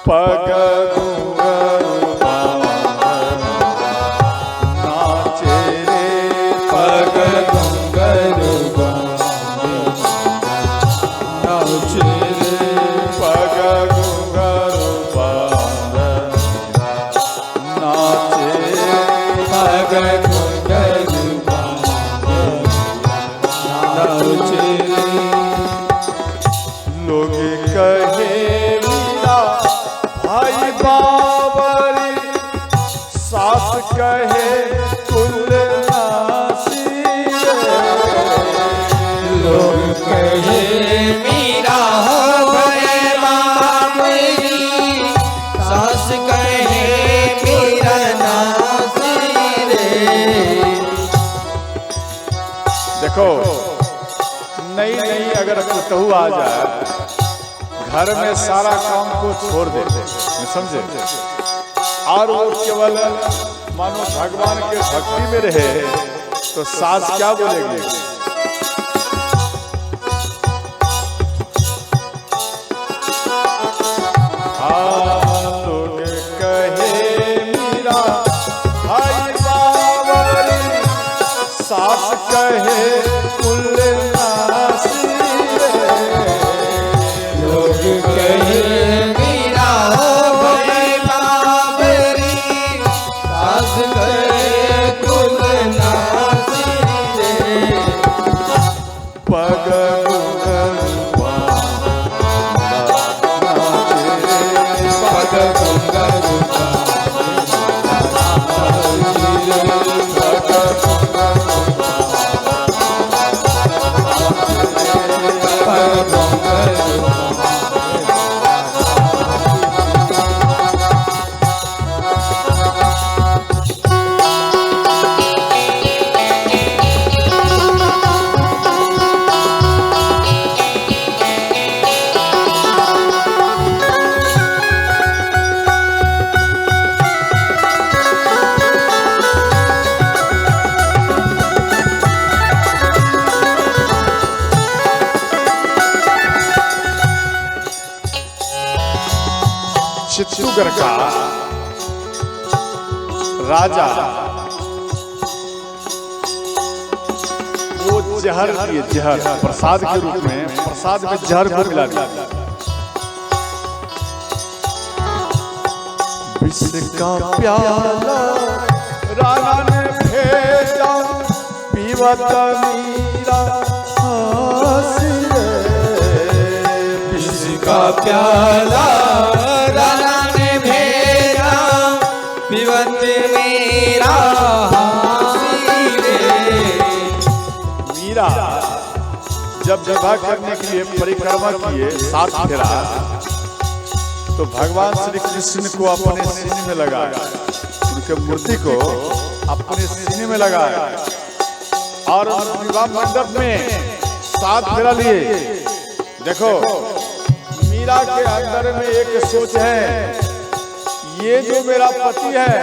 पग घुंघरू नाचे रे, पग घुंघरू नाचे रे, पग घुंघरू नाचे, पग घुंघरू नाचे रे। लोग कहे मीरा भाई बाबरी, सास कहे कुल नासी रे। लोग कहे मीरा हो भले बाबरी, सास कहे मीरा नासी रे। देखो नई नई अगर कुतहू आ जाए, घर में सारा काम को छोड़ देते, समझे, और वो केवल मानो भगवान के भक्ति में रहे, तो सास क्या बोलेगी? लोग कहे मीरा भाई बाबरी, सास कहे कुल नासी रे। लोग कहे मीरा हो भले बाबरी, सास कहे कुल नासी रे। पग घुंघरू नाचे रे, पग घुंघरू चित्तूगढ़ का राजा वो जहर दिए, जहर प्रसाद के रूप में, प्रसाद में जहर को मिला दिया। विष का प्याला राणा ने भेजा, पीवत मीरा हंसी रे। विष का प्याला राणा ने भेजा, पीवत मीरा हंसी रे। मीरा जब विवाह करने के लिए परिक्रमा किए, 7 फेरा, तो भगवान श्री कृष्ण को अपने सीने में लगाया, उनके मूर्ति को अपने सीने में लगाया, और विवाह मंडप में 7 फेरा लिए। देखो मीरा के अंदर में एक सोच है, ये जो मेरा पति है,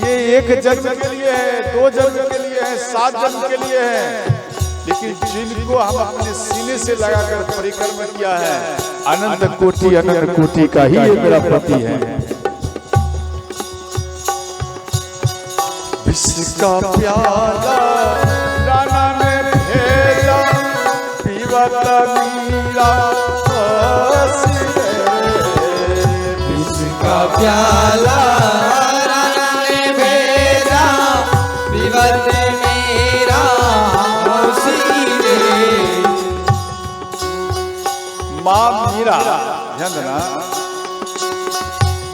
ये 1 जन्म के लिए है, 2 जन्म के लिए है, 7 जन्म के लिए है, लेकिन जिनको हम अपने सीने से लगाकर परिक्रमा किया है, अनंत कोटि का ही ये मेरा पति है। विष का प्याला राणा ने भेजा, पीवत मीरा हंसी रे। विष का प्याला राणा ने भेजा, पीवत मीरा हंसी रे। माँ मीरा ध्यान देना,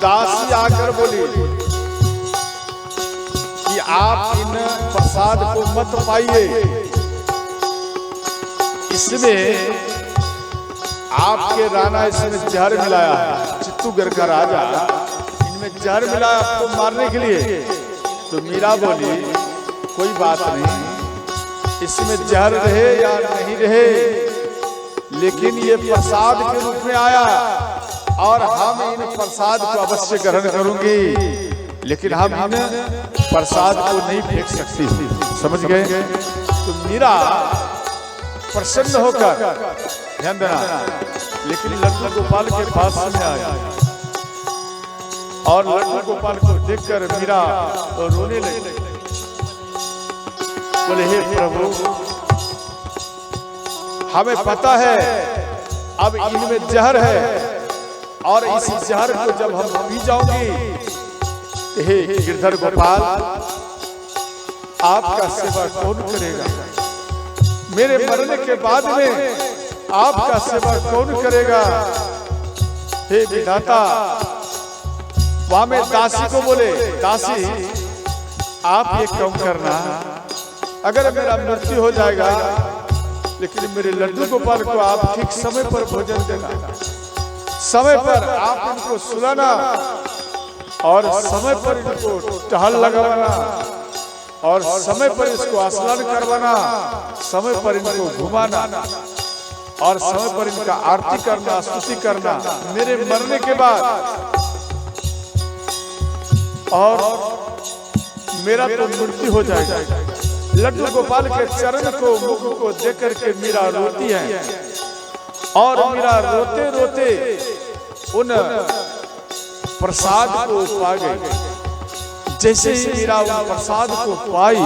दासी आकर बोली कि आप इन प्रसाद को मत पाइए, इसमें आपके राणा इसमें जहर मिलाया है, चित्तूगढ़ का राजा इनमें जहर मिलाया आपको मारने के लिए। तो मीरा बोली कोई बात नहीं, इसमें जहर रहे या नहीं रहे, लेकिन ये प्रसाद के रूप में आया, और हम इन प्रसाद को अवश्य ग्रहण करूंगी, लेकिन हम इन प्रसाद को नहीं फेंक सकती। समझ गए? तो तो मीरा प्रसन्न होकर, ध्यान देना, लेकिन लड्डू गोपाल के पास में आया और लड्डू गोपाल को देखकर मीरा तो रोने लगी। बोले हे प्रभु, हमें पता है अब इनमें जहर है और इस जहर को जब हम पी जाओगे, हे गिरधर गोपाल, आपका सेवा कौन करेगा? मेरे मरने के बाद में आपका सेवा कौन करेगा? हे विधाता। वहां में दासी को बोले, दासी आप ये काम करना, अगर मेरा मृत्यु हो जाएगा लेकिन मेरे लड्डू गोपाल को आप ठीक समय पर भोजन देना, समय पर आप इनको सुलाना और समय पर इनको टहल लगाना और समय पर इसको स्नान करवाना, समय पर इनको घुमाना और समय पर इनका आरती करना, स्तुति करना मेरे मरने के बाद। और मेरा तो मृत्यु हो जाएगा। लड्डू गोपाल के चरण को, मुख को देख करके मीरा रोती है और मीरा रोते रोते उन प्रसाद को पा गई। जैसे ही मीरा उन प्रसाद को पाई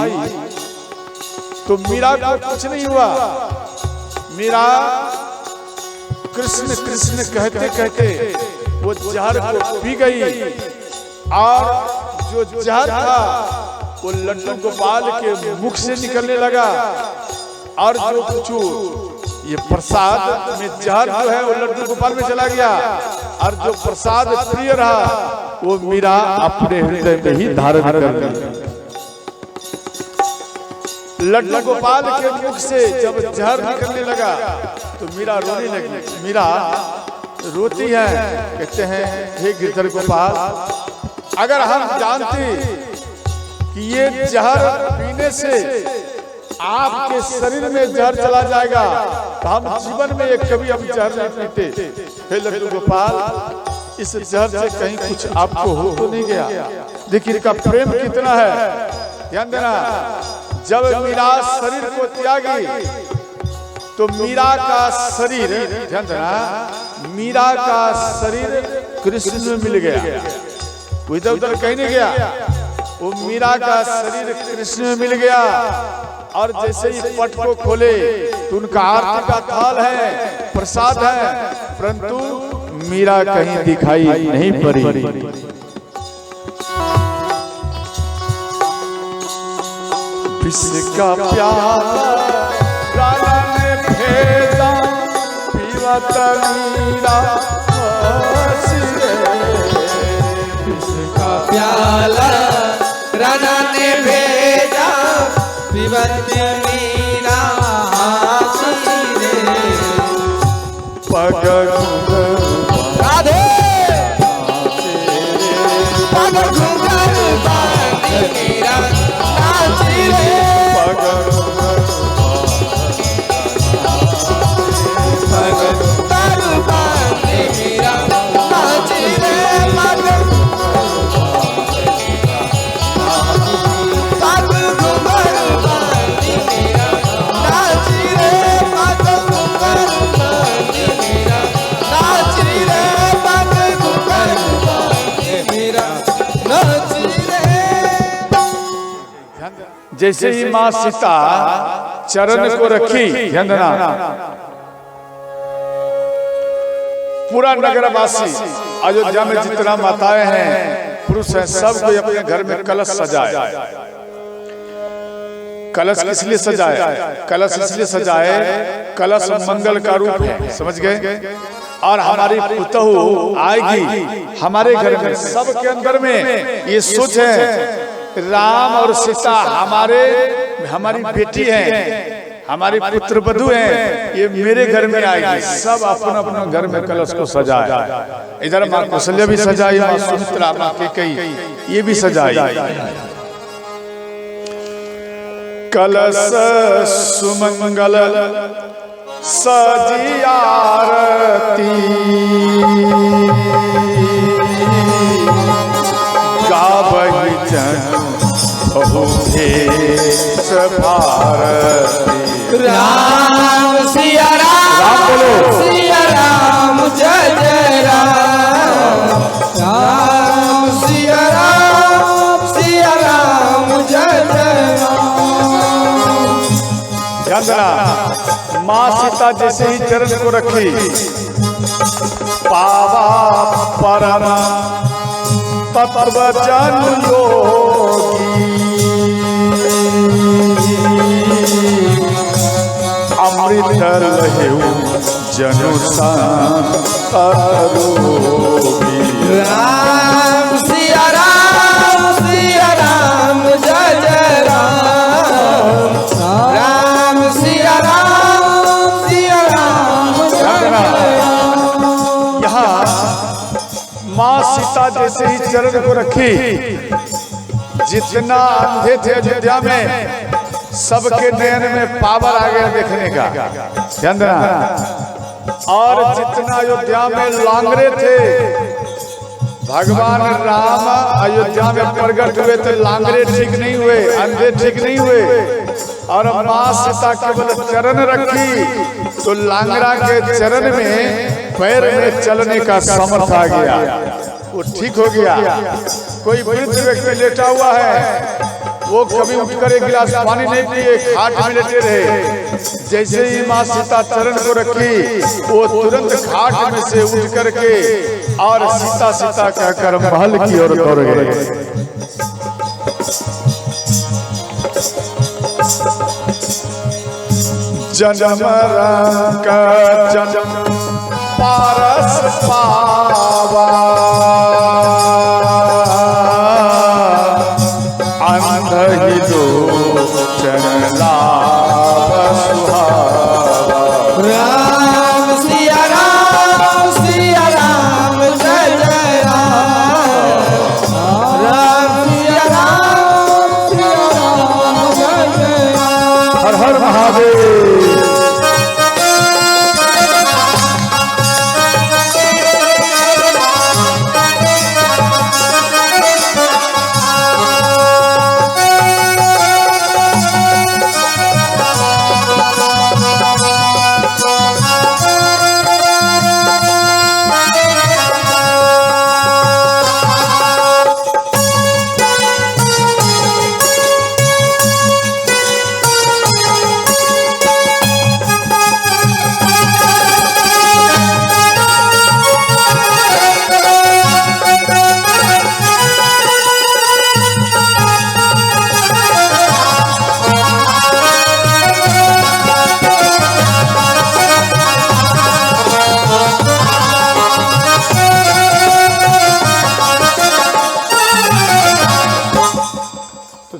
तो मीरा को कुछ नहीं हुआ। मीरा कृष्ण कृष्ण कहते कहते वो जहर को पी गई और जो जहर था वो लड्डू गोपाल के मुख से निकलने लगा और जो कुछ ये प्रसाद में जहर जो है वो लड्डू गोपाल में चला गया और जो प्रसाद प्रिय रहा वो मीरा अपने हृदय में ही धारण कर ली। लड्डू गोपाल के मुख से जब जहर निकलने लगा तो मीरा रोने लगी। मीरा रोती है, कहते हैं हे गिरधर गोपाल, अगर हम जानते कि ये जहर पीने से आपके शरीर में जहर चला जाएगा तो हम जीवन में एक कभी हम जहर नहीं पीते। हे लड्डू गोपाल, इस जहर से कहीं कुछ आपको हो तो नहीं गया? देखिए इनका प्रेम कितना है, ध्यान देना। जब मीरा शरीर को त्यागी तो मीरा का शरीर, ध्यान देना, मीरा का शरीर कृष्ण में मिल गया, वो इधर उधर कहीं नहीं गया। वो मीरा का शरीर कृष्ण में मिल गया और जैसे ही पट को खोले तो उनका आरती का थाल है, प्रसाद है, परंतु मीरा कहीं दिखाई नहीं पड़ी। विष का प्याला राजा ने भेजा, पीवत मीरा विष का प्याला राजा ने भेजा, पीवत मीरा पग राधे पग घुंघर बांधे मीरा नाची रे, पग पग घुंघर बांधे मीरा नाची रे, जैसे ही माँ सीता चरण को रखी, ध्यान देना, पूरा नगरवासी अयोध्या में जितना माताएं हैं, पुरुष हैं, सब कोई अपने घर में कलश सजाए। कलश किस लिए सजाए? कलश इसलिए सजाए, कलश मंगल का रूप है, समझ गए? और हमारी पुतहु आएगी हमारे घर में, सबके अंदर में ये सोच है राम और सीता हमारी बेटी है, हमारी पुत्र वधू है, ये मेरे घर में आएगी। सब अपना अपना घर में कलश को सजाया। इधर माँ कौशल्या भी सजाई, माँ सुमित्रा, माँ केकई, ये भी सजाई। कलश सुमंगल सजी आरती, गावहि जन बहु भेष भारती। राम सिया राम सिया राम जय जय राम राम सिया राम जय जय राम। माँ सीता जैसे ही चरण को रखी पावा परमा तत्व जन अमृत लहेऊ जनु राम सिया राम जय जय राम राम सिया राम जय जय राम। यहाँ माँ सीता जैसे ही चरण को रखी, जितना अंधे थे अयोध्या में सबके नयन में पावर आ गया देखने का, ध्यान देना। और जितना अयोध्या में लांगरे थे, भगवान राम अयोध्या में प्रकट हुए थे, लांगरे ठीक नहीं हुए, अंधे ठीक नहीं हुए। और माँ सीता केवल चरण रखी तो लांगरा के चरण में पैर में चलने का समर्थ आ गया, वो ठीक हो गया। कोई वृद्ध व्यक्ति लेटा हुआ है, वो कभी उठकर एक गिलास पानी नहीं पिए, खाट में लेटे रहे। जैसे ही माँ सीता चरण को रखी, वो तुरंत खाट में से उठ करके और सीता सीता कहकर महल की ओर दौड़ गए। जन्म का जन्म पारस पावा अंध ही लोचन लाभ सुहावा। राम सिया राम जय जय राम राम सिया राम जय जय राम। हर हर महादेव।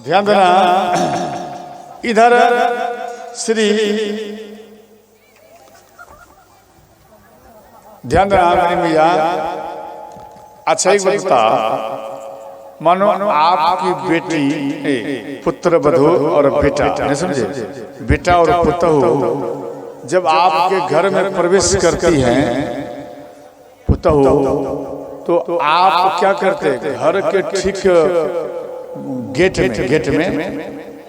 ध्यान देना, इधर श्री ध्यान देना मेरी मैया। अच्छा एक बात बता, मानो आपकी बेटी पुत्र वधू और बेटा, नहीं समझे, बेटा और पुत्र हो, जब आपके घर में प्रवेश करती हैं पुत्र हो, तो आप क्या करते? घर के ठीक गेट में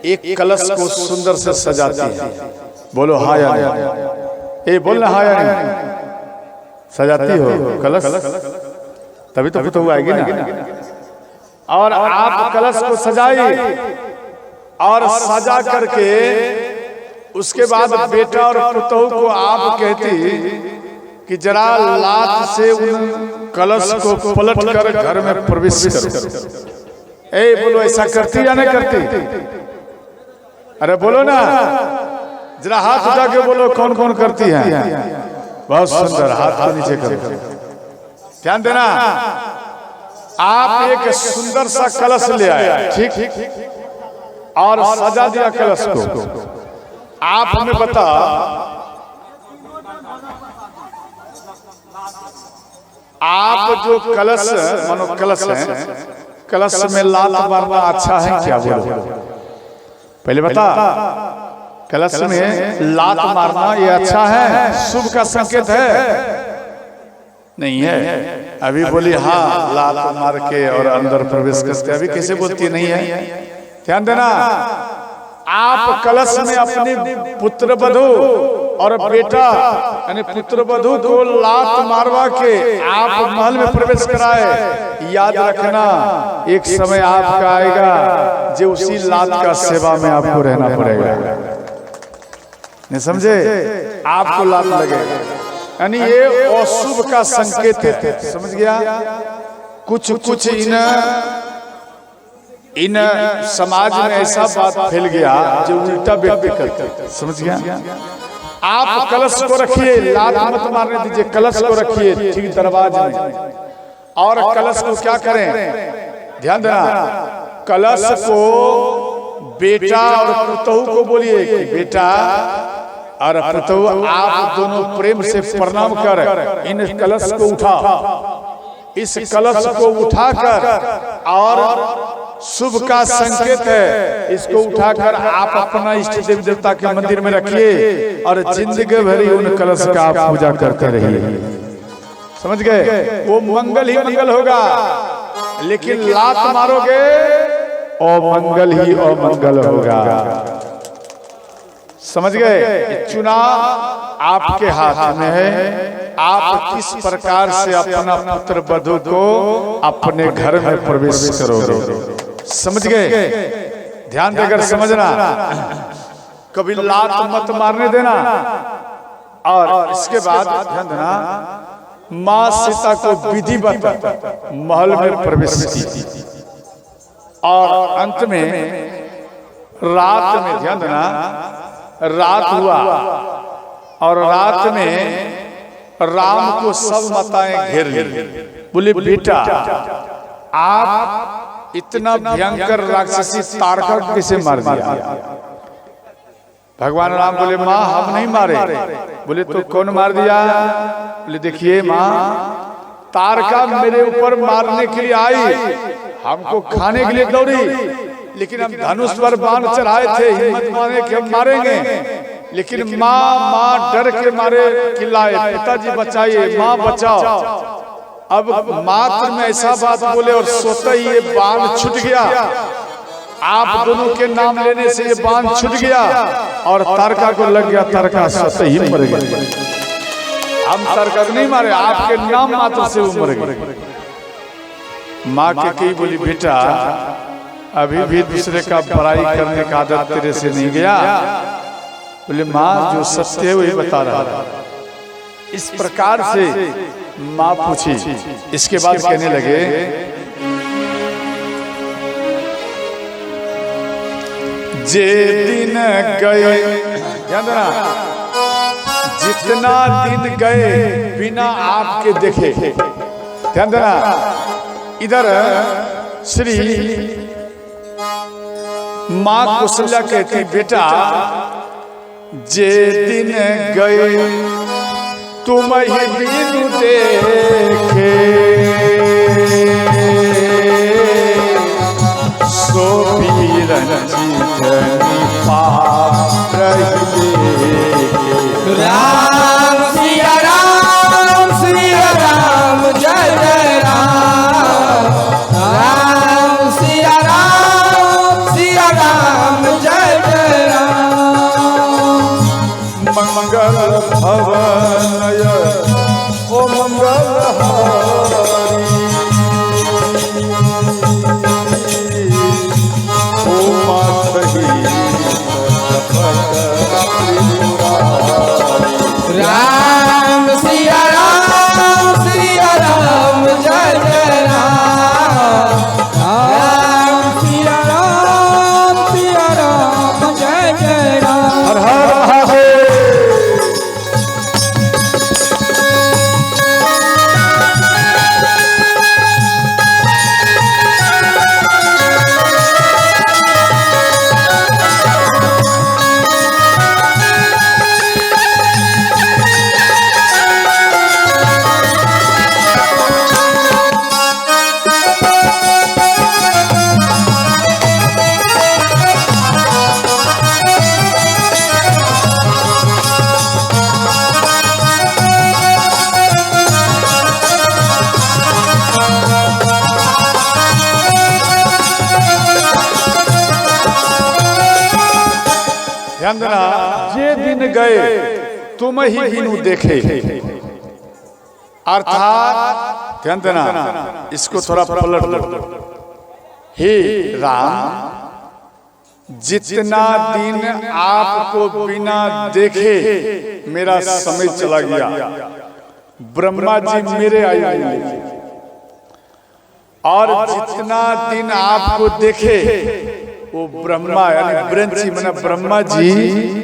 एक कलश को सुंदर से सजाती है। बोलो हाँ या नहीं? ए बोलना हाँ या नहीं? सजाती हो कलश, तभी तो पुतहू आएगी ना। और आप कलश को सजाई और सजा करके उसके बाद बेटा और पुतहू को आप कहती कि जरा लात से उन कलश को पलट कर घर में प्रवेश करो। ए बोलो, ऐसा करती या नहीं करती? अरे बोलो ना, जरा हाथ उठा के बोलो कौन कौन करती है। बहुत सुंदर, हाथ को नीचे करो। ध्यान देना, आप एक सुंदर सा कलश ले आए, ठीक, और सजा दिया कलश को। आप हमें बता, आप जो कलश मानो कलश है, कलश में लात मारना अच्छा है क्या? बोलो पहले बता, कलश में लात मारना ये अच्छा है, शुभ का संकेत है? नहीं है। अभी बोली हाँ, लात मार के और अंदर प्रवेश करते, अभी कैसे बोलती नहीं है? ध्यान देना, आप कलश में अपनी पुत्र वधू और बेटा यानी पुत्र वधू को लात मारवा के आप महल में प्रवेश कराए। याद रखना एक समय आपका आएगा जो उसी लात का सेवा में आपको रहना पड़ेगा। नहीं समझे? आपको लात लगेगा, यानी ये अशुभ का संकेत है। समझ गया? कुछ कुछ इन समाज में ऐसा बात फैल गया जो उल्टा व्यक्ति करते। समझ गया? आप कलश को रखिए, लात मत मारने दीजिए, कलश को रखिए ठीक दरवाजे में। और कलश को क्या करें? ध्यान देना, कलश को बेटा और पुतहु को बोलिए कि बेटा और पुतहु आप दोनों प्रेम से प्रणाम कर इन कलश को उठा। इस कलश को उठाकर और शुभ का संकेत है, इसको उठाकर आप अपना इष्ट देव देवता के मंदिर में रखिए और जिंदगी भरी उन कलश का आप पूजा करते रहिए। समझ गए? वो मंगल ही मंगल होगा, लेकिन लात मारोगे अमंगल ही अमंगल होगा। समझ गए? चुनाव आपके हाथ में है, आप किस प्रकार से अपना पुत्र वधू को अपने घर में प्रवेश करोगे। समझ गए? ध्यान देकर समझना, कभी लात मत मारने देना। और इसके बाद ध्यान देना, मां सीता को विधिवत महल में प्रवेश की और अंत में रात में, ध्यान देना, रात हुआ और रात में राम को सब माताएं घेर ली। बोले बेटा आप इतना भयंकर राक्षसी तारका कैसे मार दिया? भगवान राम बोले माँ हम नहीं मारे। बोले तो कौन मार दिया? बोले देखिए माँ, तारका मेरे ऊपर मारने के लिए आई, हमको खाने के लिए दौड़ी, लेकिन हम धनुष पर बाण चढ़ाए थे, हिम्मत माने कि हम मारेंगे, लेकिन माँ डर के मारे चिल्लाए पिताजी बचाइए, माँ बचाओ। अब मात्र में ऐसा बात बोले और सोता ही ये बाण छूट गया। आप दोनों के नाम लेने से ये बाण छूट गया और तारका को लग गया, तारका सोता ही मर गया। हम तारका को नहीं मारे, आपके नाम मात्र से वो मर गए। माँ के कही बोली बेटा अभी भी दूसरे का बड़ाई करने का आदत तेरे से नहीं गया। बोले माँ जो सत्य है वही बता रहा है। इस प्रकार से माँ पूछी। इसके बाद कहने लगे जे दिन गए, ध्यान देना, जितना दिन गए बिना आपके देखे। ध्यान देना, इधर श्री माँ कौशल्या कहती बेटा जे दिन गए तुम ही बिनु देखे सो पीरन जीवनी पाप रहिए। राम सिया राम जय जय राम, राम सिया राम जय जय राम। मंगल भवनय ओ मंगल हरि ओ मातहि राम सिया राम जय जय राम, राम सिया राम जय जय राम। हर हर महादेव। ध्यान देना, जे दिन गए तुम ही बिनु देखे, अर्थात ध्यान देना, इसको थोड़ा पलट लो। हे राम, जितना दिन आपको बिना देखे मेरा समय चला गया, ब्रह्मा जी मेरे आयु में लेके, और जितना दिन आपको देखे वो ब्रह्मा यानी ब्रह्मजी माने ब्रह्मा जी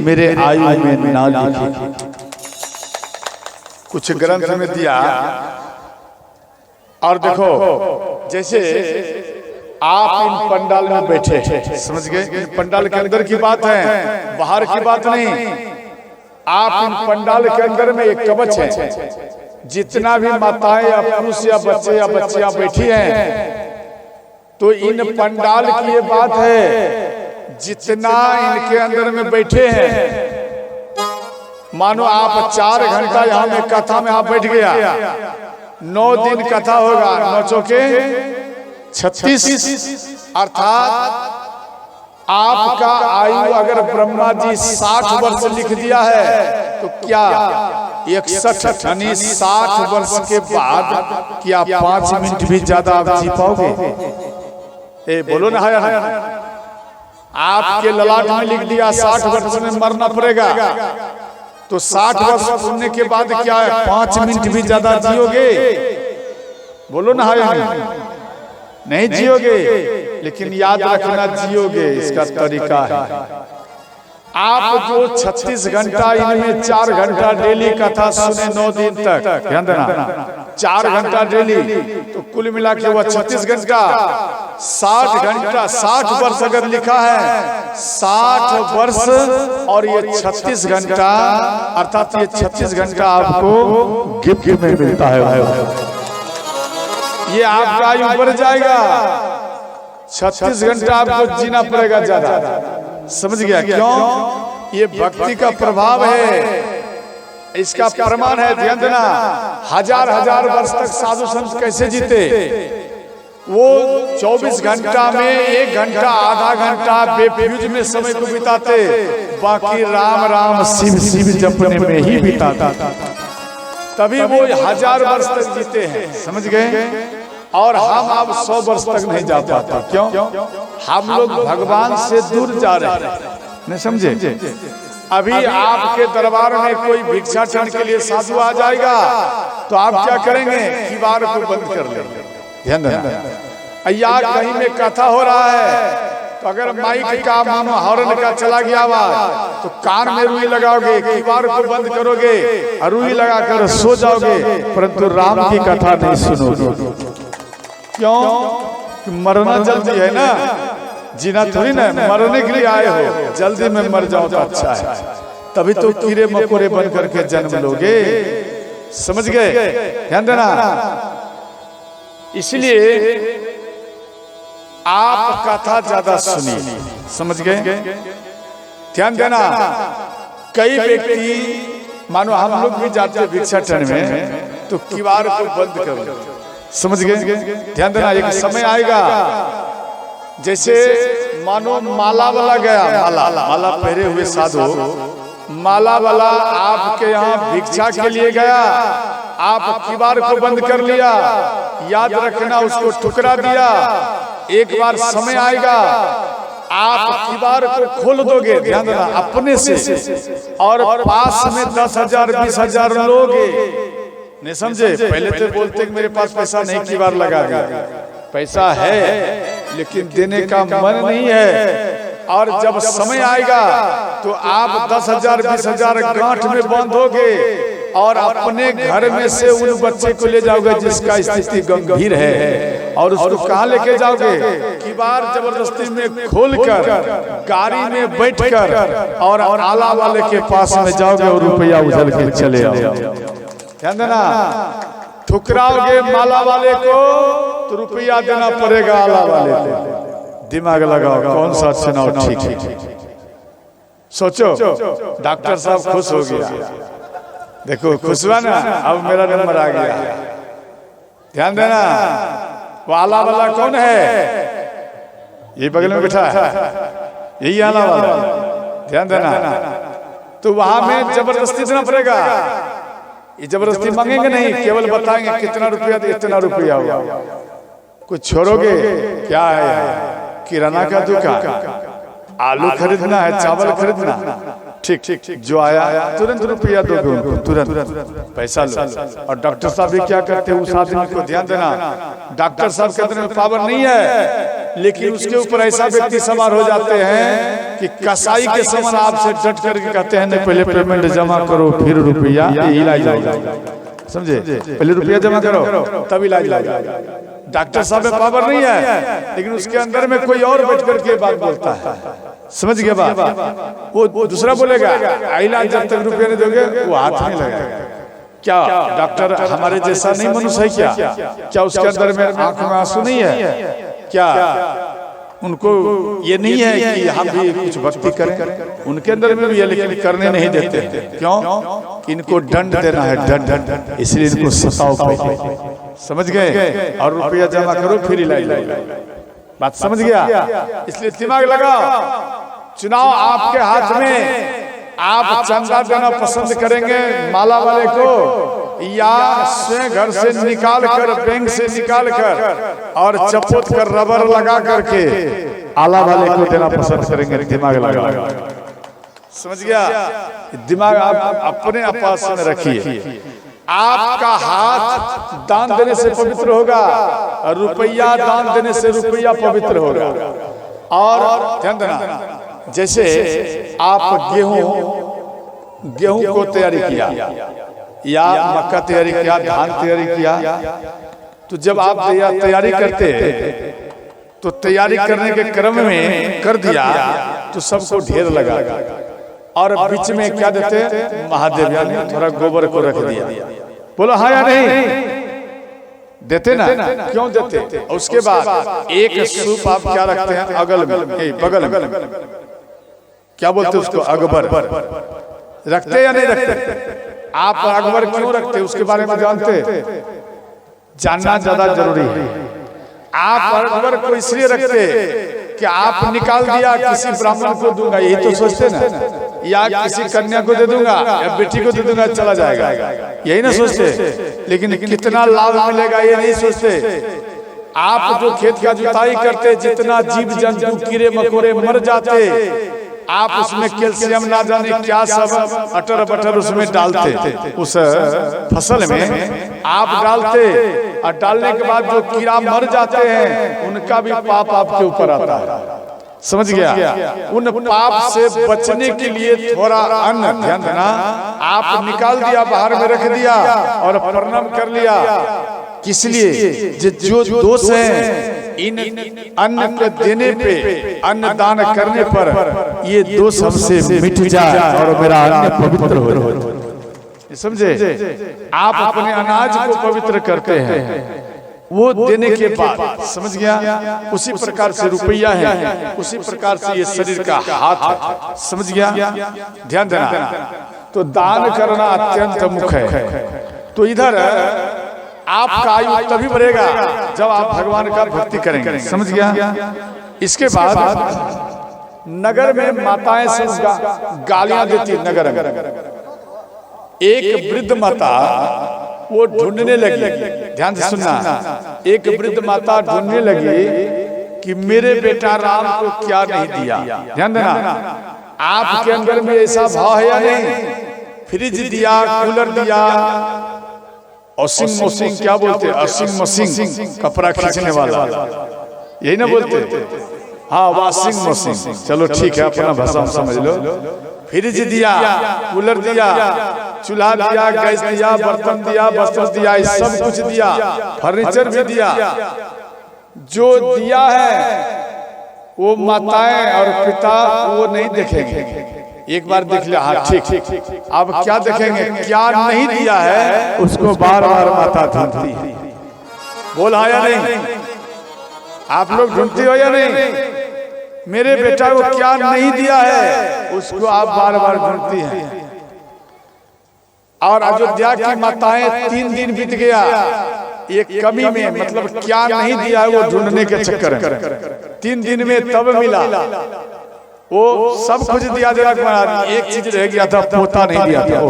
मेरे आयु में ना लिखे। कुछ ग्रंथ में दिया। और देखो, जैसे आप इन पंडाल में बैठे, समझ गए, पंडाल के अंदर की बात है, बाहर की बात नहीं। आप इन पंडाल के अंदर में एक कवच है, जितना भी माताएं या पुरुष या बच्चियां बैठी हैं, तो इन पंडाल की ये बात है, जितना इनके अंदर में बैठे हैं, मानो आप 4 घंटा यहाँ में कथा में आप बैठ गया, 9 दिन कथा होगा, 9 चौके 36, अर्थात आपका आयु अगर ब्रह्मा जी 60 वर्ष लिख दिया है, तो क्या 61 यानी 60 वर्ष के बाद क्या 5 मिनट भी ज्यादा आप जी पाओगे? ए बोलो ना, है आपके ललाट में लिख दिया 60 वर्ष में मरना पड़ेगा, तो 60 वर्ष सुनने के बाद क्या है, 5 मिनट भी ज्यादा जियोगे? बोलो ना, है नहीं जियोगे। लेकिन याद रखना, जियोगे इसका तरीका है। आप जो 36 घंटा, इनमें 4 घंटा डेली कथा सुने 9 दिन तक, ध्यान देना, 4 घंटा डेली, तो कुल मिला के वह 36 घंटा, 60 घंटा, 60 वर्ष अगर लिखा है, 60 वर्ष और ये 36 घंटा, अर्थात ये 36 घंटा आपको गिफ्ट में मिलता है। ये आपका आयु बढ़ जाएगा, 36 घंटा आपको जीना पड़ेगा ज्यादा। समझ गया? क्यों? ये भक्ति का प्रभाव है, इसका प्रमाण है। ध्यान देना, हजार वर्ष तक साधु संत कैसे जीते? वो 24 घंटा में 1 घंटा, आधा घंटा बेफ्यूज में समय को बिताते, बाकी राम राम शिव शिव जपने में ही बिताता, तभी वो 1000 वर्ष तक जीते हैं। समझ गए? और हम अब 100 वर्ष तक नहीं जा पाते। क्यों? हम लोग भगवान से दूर जा रहे हैं, नहीं समझे? अभी आपके दरबार में कोई भिक्षाटन के लिए साधु आ जाएगा, तो आप क्या करेंगे? किवाड़ को बंद कर लेंगे। ध्यान देना, या कहीं में कथा हो रहा है, तो अगर माइक का मानो हॉर्न का चला गया आवाज, तो कान में रुई लगाओगे, किवाड़ को बंद करोगे, रुई लगाकर सो जाओगे, परंतु राम की कथा नहीं सुनोगे। क्यों? मरना जल्दी है ना, जीना थोड़ी ना, मरने के लिए आए हो, जल्दी में मर जाओ तो अच्छा है, तभी तो कीड़े मकोड़े बन करके जन्म लोगे। समझ गए? ध्यान देना, इसलिए आप कथा ज्यादा सुनिए। समझ गए? ध्यान देना, कई व्यक्ति, मानो हम लोग भी जाते भिक्षाटन में, तो किवाड़ को बंद करो। समझ गए? ध्यान देना, एक समय आएगा, जैसे मानो माला वाला गया, माला पहरे हुए साधु, माला वाला आपके यहाँ भिक्षा के लिए गया, आप किवाड़ को बंद कर लिया, याद रखना उसको ठुकरा दिया। एक बार समय आएगा, आप किवाड़ को खोल दोगे, ध्यान देना, अपने से, और पास में 10,000 20,000 लोग, नहीं समझे? पहले तो बोलते कि मेरे पास पैसा नहीं, किवाड़ लगा दिया। पैसा है लेकिन देने का मन नहीं है, और जब समय आएगा तो आप 10,000 20,000 गांठ में बंधोगे, और अपने घर में से उन बच्चे को ले जाओगे जिसका स्थिति गंभीर है, और उसको कहाँ लेके जाओगे? किवाड़ जबरदस्ती में खोलकर गाड़ी में बैठकर और आला वाले के पास में जाओगे और रुपया उछल के चले आओ। ध्यान देना, ठुकराओगे माला वाले को तो रुपया देना पड़ेगा आला वाले को। दिमाग लगाओ, कौन सा चुनाव ठीक है? सोचो। डॉक्टर साहब खुश हो गया, देखो खुश हुआ ना, अब मेरा नंबर आ गया। ध्यान देना, वो आला वाला कौन है? ये बगल में बैठा है, यही आला वाला। ध्यान देना। तो वहां में जबरदस्ती देना पड़ेगा, ये जबरदस्ती मांगेंगे नहीं, केवल बताएंगे कितना रुपया दे, इतना रुपया हुआ। कुछ छोड़ोगे क्या है, किराना का दुकान, आलू खरीदना है, चावल खरीदना, ठीक ठीक जो आया तुरंत रुपया दोगे उनको, तुरंत पैसा लो। और डॉक्टर साहब भी क्या करते हैं, उस आदमी को ध्यान देना, डॉक्टर साहब के अंदर में पावर नहीं है, लेकिन उसके ऊपर ऐसा व्यक्ति सवार हो जाते हैं कि कसाई के समान आपसे डट करके कहते हैं नहीं पहले पेमेंट जमा करो फिर रुपया इलाज होगा, समझे, पहले रुपया जमा करो तब इलाज होगा। डॉक्टर साहब में पावर नहीं है, लेकिन उसके अंदर में कोई और बैठ करके बात बोलता है, समझ गया बात, वो दूसरा बोलेगा इलाज जब तक रुपया नहीं दोगे वो हाथ नहीं लगाएगा। क्या डॉक्टर हमारे जैसा नहीं मनुष्य है क्या उसके अंदर में आंख में आंसू नहीं है क्या, उनको ये नहीं है कि हम भी कुछ भक्ति करें, उनके अंदर में भी है लेकिन करने नहीं देते। क्यों, इनको दंड देना है, दंड, इसलिए इनको सताओ पहले, समझ गए, और रुपया जमा करो फिर इलाज लो। बात समझ गया, इसलिए दिमाग लगाओ। चुनाव आपके हाथ में, आप चंदा देना पसंद करेंगे माला वाले को, या स्वयं घर से निकाल कर, बैंक से निकाल कर और चपोत कर रबर लगा करके आला वाले को देना पसंद करेंगे। दिमाग लगा, समझ गया, दिमाग आप अपने पास में रखिए। आपका हाथ दान देने से पवित्र होगा, और रुपया दान देने से रुपया पवित्र होगा। और ध्यान देना, जैसे आप गेहूं को तैयारी किया या मक्का तैयारी किया, धान तैयारी किया, तो जब आप तैयारी करते तो तैयारी करने के क्रम में कर दिया तो सबको ढेर लगा, और बीच में क्या देते, महादेव यानी थोड़ा गोबर को रख दिया। बोलो हाँ या नहीं, देते ना, क्यों देते। उसके बाद एक सूप आप क्या रखते हैं अगल में, बगल में, क्या बोलते उसको, अकबर रखते या नहीं रखते। आप अकबर क्यों रखते उसके बारे में जानते, जानना ज्यादा जरूरी है। आप अकबर को इसलिए रखते कि आप निकाल दिया किसी ब्राह्मण को दूंगा, यही तो सोचते ना, या किसी कन्या को दे दूंगा या बेटी को दे दूंगा चला जाएगा, यही ना सोचते। लेकिन कितना लाभ मिलेगा ये नहीं सोचते। आप जो खेत का जुताई करते, जितना जीव जंतु कीड़े मकोड़े मर जाते, आप उसमें कैल्शियम ना जाने क्या सब अटर बटर उसमें डालते, उस फसल में आप डालते, और डालने के बाद जो कीड़ा मर जाते हैं उनका भी पाप आपके ऊपर आता है, समझ गया। उन पाप से बचने के लिए थोड़ा अन्न, ध्यान देना, आप निकाल दिया, बाहर में रख दिया और प्रणाम कर लिया। किस लिए, जो दोष है इन अन्न को देने पे, अन्न दान करने पर ये दोष हमसे मिट जाए और मेरा अन्न पवित्र हो, समझे। आप अपने अनाज को पवित्र करते हैं वो देने के बाद, समझ गया। उसी प्रकार से रुपया है, उसी प्रकार से ये शरीर का हाथ है, समझ गया। ध्यान देना, तो दान करना अत्यंत मुख्य है। तो इधर आपका आयु तभी बढ़ेगा जब आप भगवान का भक्ति करेंगे, समझ गया। इसके बाद नगर में माताएं सब गालियां देती, नगर में एक वृद्ध माता वो ढूंढने लगी, ध्यान से सुनना, एक वृद्ध माता ढूंढने लगी कि मेरे बेटा राम को क्या नहीं दिया। ध्यान देना, आपके अंदर में ऐसा भाव है या नहीं, फ्रिज दिया, कूलर दिया, वॉशिंग मशीन, क्या बोलते हैं, वॉशिंग मशीन, कपड़ा खींचने वाला, यही ना बोलते, हाँ वॉशिंग मशीन, चलो ठीक है अपना भाषा समझ लो। फ्रिज दिया, कूलर दिया, चूल्हा दिया, गैस दिया, बर्तन दिया, वस्त्र दिया, सब कुछ दिया, फर्नीचर भी दिया। जो दिया है वो माताएं और पिता वो नहीं देखेंगे, एक बार देख लिया, हाँ ठीक, अब क्या देखेंगे, क्या नहीं दिया है उसको बार बार माता ढूंढती है। बोला या नहीं, आप लोग ढूंढती हो या नहीं, मेरे बेटा को क्या नहीं दिया है उसको आप बार बार ढूंढती हैं। और अयोध्या की माताएं 3 दिन बीत गया एक कमी में, मतलब क्या नहीं दिया है वो ढूंढने के चक्कर में, 3 दिन में तब मिला। वो सब कुछ दिया जनक महाराज, एक चीज रह गया था, पोता नहीं दिया था।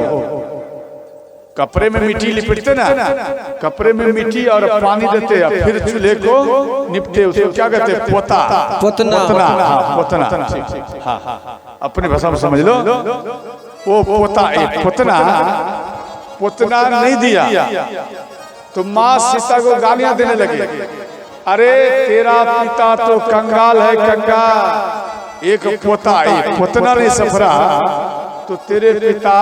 कपड़े में मिट्टी लिपटते ना, कपड़े में मिट्टी और पानी देते हैं, फिर चूल्हे को निपटे, उसको क्या कहते हैं? पोता, पोतना, पोतना। हाँ, अपनी भाषा में समझ लो, वो पोता, पोतना, पोतना नहीं दिया तो माँ सीता को गालियां देने लगे, अरे तेरा पिता तो कंगाल है, कंगाल, एक पोता, एक पोतना नहीं सफरा, तो तेरे पिता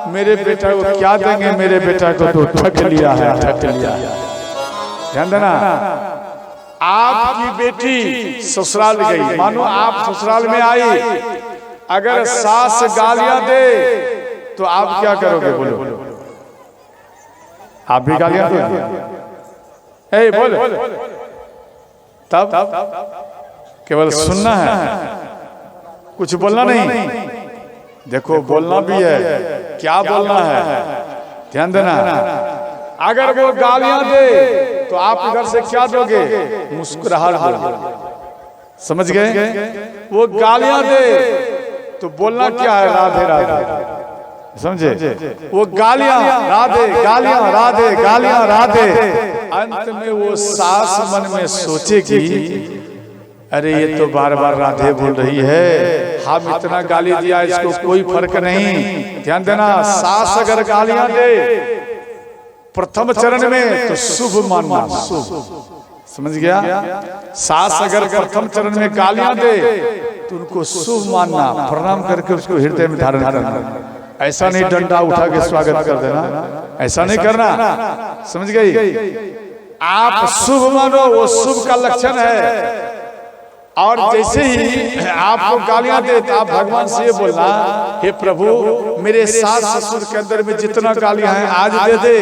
मेरे बेटा को क्या देंगे? मेरे बेटा को तो ठग लिया है, ठग लिया। ध्यान देना, आपकी बेटी ससुराल गई, मानो आप ससुराल में आई, अगर सास गालियां दे तो आप क्या करोगे? बोलो, आप भी गालियां दोगे? बोलो, तब केवल सुनना है, कुछ बोलना नहीं। देखो बोलना भी है, क्या बोलना है, ध्यान देना। अगर वो गालियां दे तो आप इधर से क्या दोगे? मुस्कुराहट दोगे, समझ गए? वो गालियां दे तो बोलना क्या है? राधे राधे, समझे? वो गालियां राधे, गालियां राधे, गालियां राधे, अंत में वो सास मन में सोचेगी, अरे ये तो बार बार राधे बोल रही है, हम इतना गाली दिया, इसको कोई फर्क नहीं। ध्यान देना, सास अगर गालियां दे प्रथम चरण में तो शुभ मानना, शुभ, समझ गया? सास अगर प्रथम चरण में गालियां दे तो उनको शुभ मानना, प्रणाम करके उसको हृदय में धारण करना। ऐसा नहीं डंडा उठा के स्वागत कर देना, ऐसा नहीं करना, समझ गई? आप शुभ मानो, वो शुभ का लक्षण है। और जैसे ही आपको गालियां दे तो आप भगवान से ये बोलना, हे प्रभु मेरे सास ससुर के अंदर में जितना गालियां हैं आज दे दे,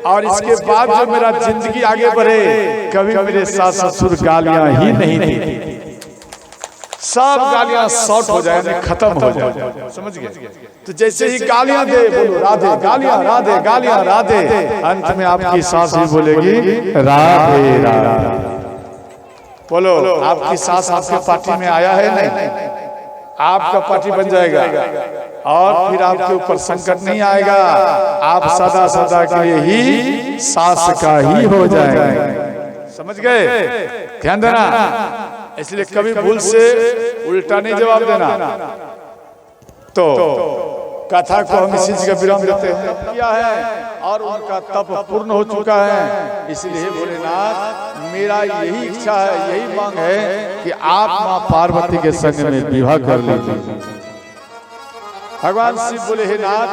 और इसके बाद जो मेरा जिंदगी आगे बढ़े कभी मेरे सास ससुर गालियां ही नहीं दे, सब गालियां शॉर्ट हो जाए, खत्म हो जाए, समझ गए? तो जैसे ही गालियां दे बोलो राधे, गालियां राधे, गालियां राधे, अंत में आपकी सास ही बोलेगी राधे राधे। बोलो, आपकी सास आपके पार्टी में आया है? नहीं, आपका पार्टी बन जाएगा और फिर आपके ऊपर संकट नहीं आएगा, आप सदा सदा के लिए ही सास का ही हो जाएगा, समझ गए? ध्यान देना, इसलिए कभी भूल से उल्टा नहीं जवाब देना। तो कथा को हम इसी जगह विराम देते हैं, किया है और उनका तप पूर्ण हो चुका है। इसलिए भोलेनाथ मेरा यही इच्छा है, यही मांग है कि आप मां पार्वती के संग में विवाह कर लीजिए। भगवान शिव बोले, हे नाथ,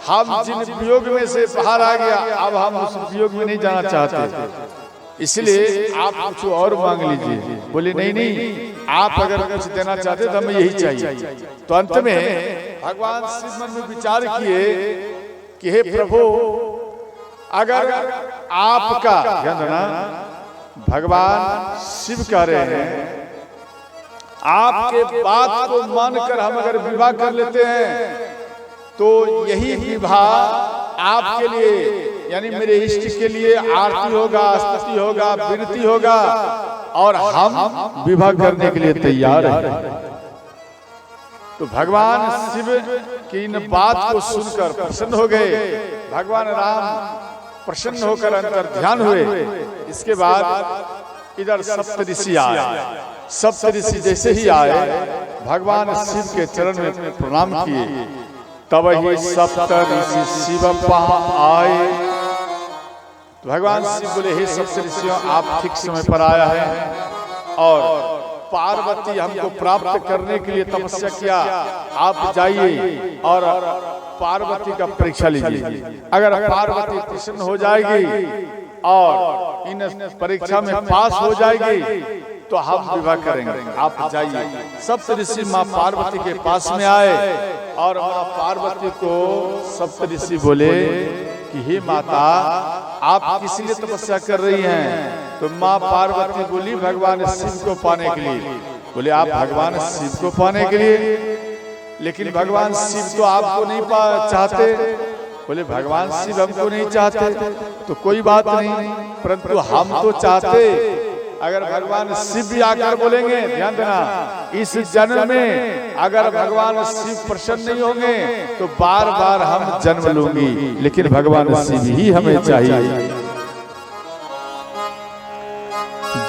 हम जिन वियोग में से बाहर आ गया, अब हम उस वियोग में नहीं जाना चाहते, इसलिए आप कुछ और मांग लीजिए। बोले नहीं नहीं, आप अगर कुछ देना चाहते तो हमें यही चाहिए। तो अंत में भगवान शिव मन में विचार किए कि हे प्रभु, अगर आपका, ध्यान देना, भगवान शिव कह रहे हैं आपके बात को मानकर हम अगर विवाह कर लेते हैं तो यही विवाह आपके लिए, यानी मेरे इष्ट के लिए आरती होगा, स्तुति होगा, विनती होगा, और हम विवाह करने के लिए तैयार हैं। तो भगवान शिव की इन बात को सुनकर प्रसन्न हो गए। भगवान राम प्रसन्न होकर अंतर ध्यान हुए। इसके बाद इधर सप्तऋषि आए। सप्तऋषि जैसे ही आए भगवान शिव के चरण में प्रणाम किए। तब ही सप्तऋषि शिव आए। तो भगवान शिव बोले, हे सप्तऋषियों, आप ठीक समय पर आया है और पार्वती हमको प्राप्त करने के लिए तपस्या किया। आप जाइए और पार्वती का परीक्षा लीजिए। अगर पार्वती प्रसन्न हो जाएगी और इन परीक्षा में पास हो जाएगी तो हम विवाह करेंगे। आप जाइए। सप्तऋषि माँ पार्वती के पास में आए और माँ पार्वती को सप्तऋषि बोले कि हे माता, आप किस लिए तपस्या कर रही हैं? तो माँ पार्वती बोली, भगवान शिव को पाने के लिए। बोले, आप भगवान शिव को पाने के लिए? लेकिन भगवान शिव तो आपको नहीं चाहते। बोले, भगवान शिव हमको नहीं चाहते तो कोई बात नहीं, परंतु हम तो चाहते अगर भगवान शिव भी आकर बोलेंगे, ध्यान देना, इस जन्म में अगर भगवान शिव प्रसन्न नहीं होंगे तो बार बार हम जन्म लूंगी, लेकिन भगवान शिव ही हमें चाहिए।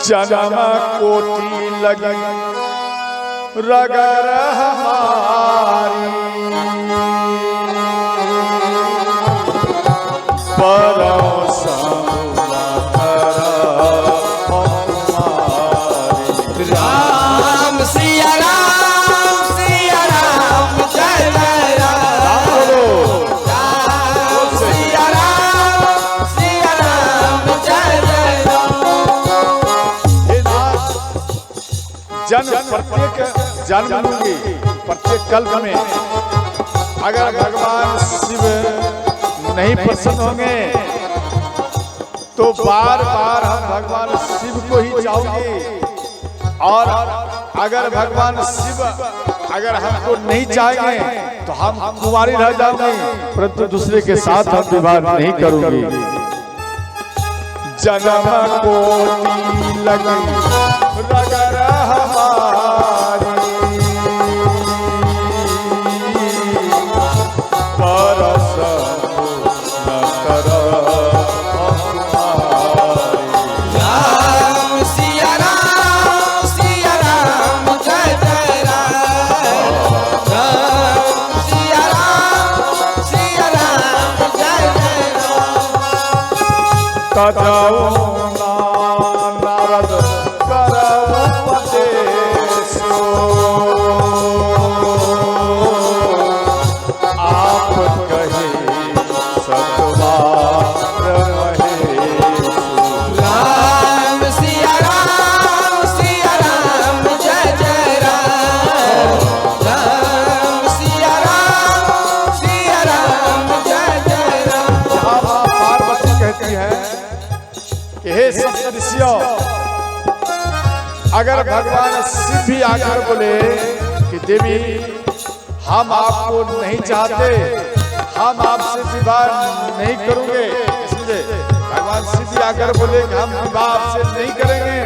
जन्म कोटि लगी रगर हमारी, राम सिया राम जय जय राम, राम सिया राम जय जय राम। जन्म प्रत्येक जन्म लूंगी, प्रत्येक कल्प में अगर भगवान शिव नहीं प्रसन्न होंगे तो बार बार हम भगवान शिव को ही चाहेंगे। और अगर भगवान शिव अगर हमको नहीं चाहेंगे तो हम कुंवारी रह जाएंगे, परंतु दूसरे के साथ हम विवाह नहीं करूंगी। जन्म कोटि लगी रगर हमारी, परस न कर राम सिया राम जय जय राम, राम सिया राम जय जय राम। तजाओ नारद करऊ उपदेशो, आप कहे सतवार महेशु। राम सिया राम जय जय राम, राम सिया राम जय जय राम। जहाँ माँ पार्वती कहती है कि हे सप्तऋषियों, अगर भगवान शिव भी आकर बोले कि देवी हम आपको नहीं चाहते, हम आपसे विवाह नहीं करेंगे, इसलिए भगवान शिव भी आकर बोले कि हम विवाह आपसे नहीं करेंगे,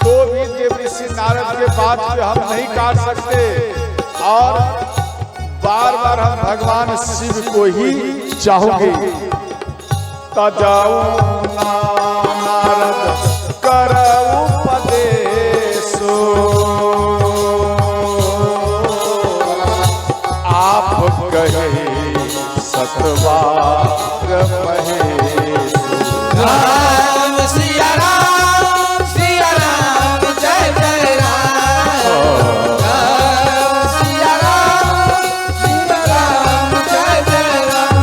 तो भी देवी ऋषि नारद के बात पे हम नहीं काट सकते और बार बार हम भगवान शिव को ही चाहोगे। तजाऊ नारद करऊ उपदेशो, आप कहे सतवार महेशु। राम सिया राम जय जय राम, राम सिया राम जय जय राम।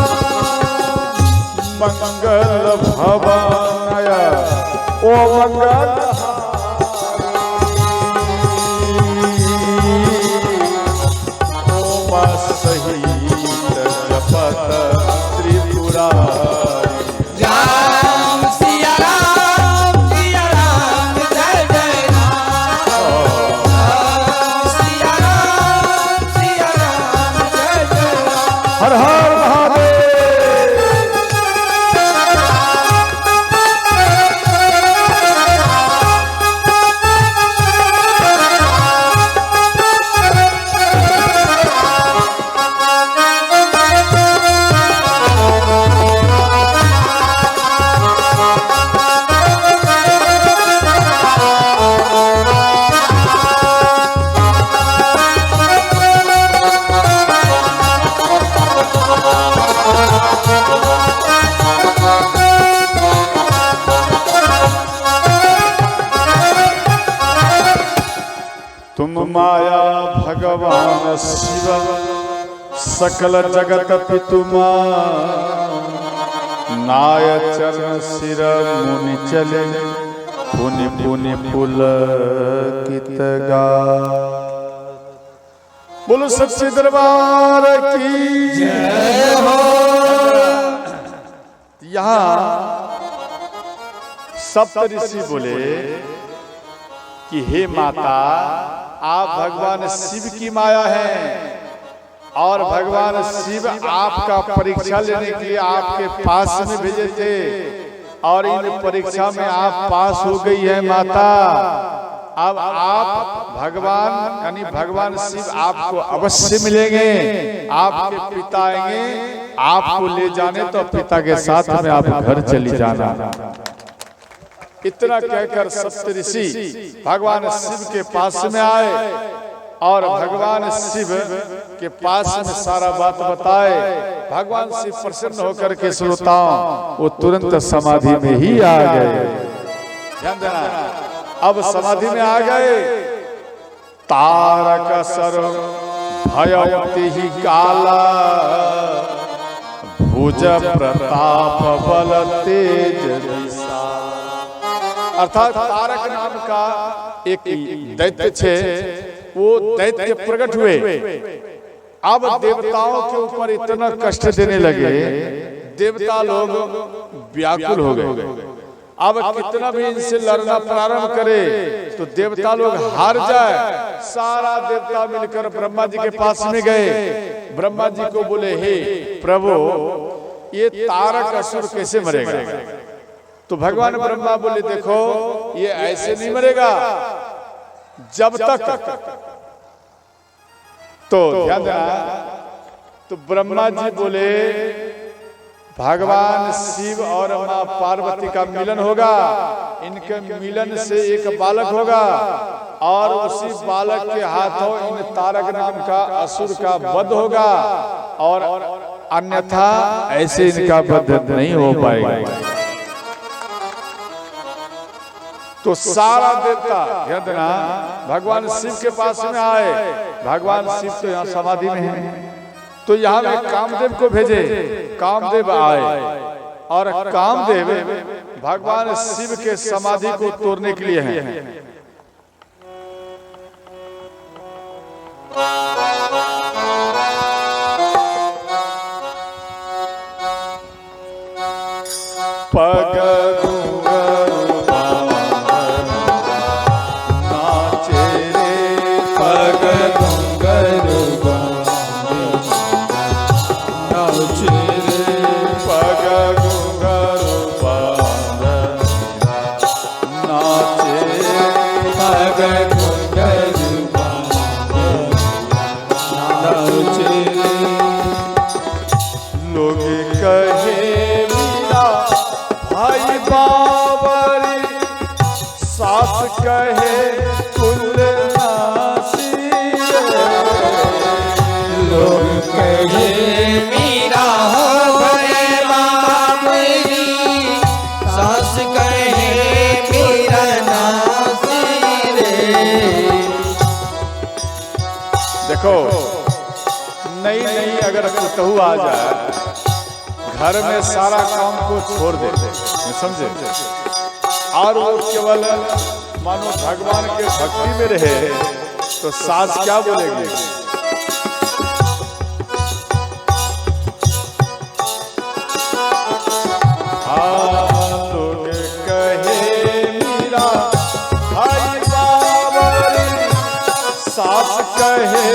मंगल भवनय ओ मंगल सहित जपत त्रिपुरारी। राम सिया राम जय जय राम, राम सिया राम जय जय राम। हर हर महादेव। तुम माया भगवान शिव सकल जगत पितुमा, नाय चरण सिर मुनि चले पुनि पुनि पुलकित गात। बोलो सच्चे दरबार की जय हो। यहाँ सप्त ऋषि बोले कि हे माता, आप भगवान शिव की माया हैं और भगवान शिव आपका परीक्षा लेने के लिए आपके पास में भेजे थे और इन परीक्षा में आप पास हो गई है माता। अब आप भगवान यानी भगवान शिव आपको अवश्य मिलेंगे, आपके पिता आएंगे आपको ले जाने, तो पिता के साथ में आप घर चली जाना। इतना कहकर सप्तऋषि भगवान शिव के पास में आए और भगवान शिव के पास में सारा बात बताए। भगवान शिव प्रसन्न होकर के श्रोताओं वो तुरंत समाधि में ही आ गए। ध्यान देना, अब समाधि में आ गए। तारक सर भयवती ही काला, भुज प्रताप बल तेज विशाल। अर्थात तारक नाम का एक दैत्य थे, वो दैत्य प्रकट हुए। अब देवताओं के ऊपर इतना कष्ट देने लगे, देवता लोग व्याकुल हो गए। अब कितना भी इनसे लड़ना प्रारंभ करे तो देवता लोग हार जाए। सारा देवता मिलकर ब्रह्मा जी के पास में गए। ब्रह्मा जी को बोले, हे प्रभु ये तारक असुर कैसे मरेगा? तो भगवान ब्रह्मा बोले, देखो ये ऐसे नहीं मरेगा जब तक। तो ध्यान देना, तो ब्रह्मा जी बोले भगवान शिव और मां पार्वती का मिलन होगा, इनके मिलन से एक बालक होगा और उसी बालक के हाथों इन तारक नाम का असुर का वध होगा, और अन्यथा ऐसे इनका वध नहीं हो पाएगा। तो सारा देवता ध्यान देना भगवान शिव के पास में आए। भगवान शिव तो यहाँ समाधि में है, तो यहाँ में कामदेव को भेजे। कामदेव आए और कामदेव भगवान शिव के समाधि को तोड़ने के लिए हैं। पग देखो, नई नई अगर कहू आ जाए घर में सारा काम को छोड़ देते, समझे, और वो केवल मानो भगवान के भक्ति में रहे तो सास क्या बोलेगी? सास कहे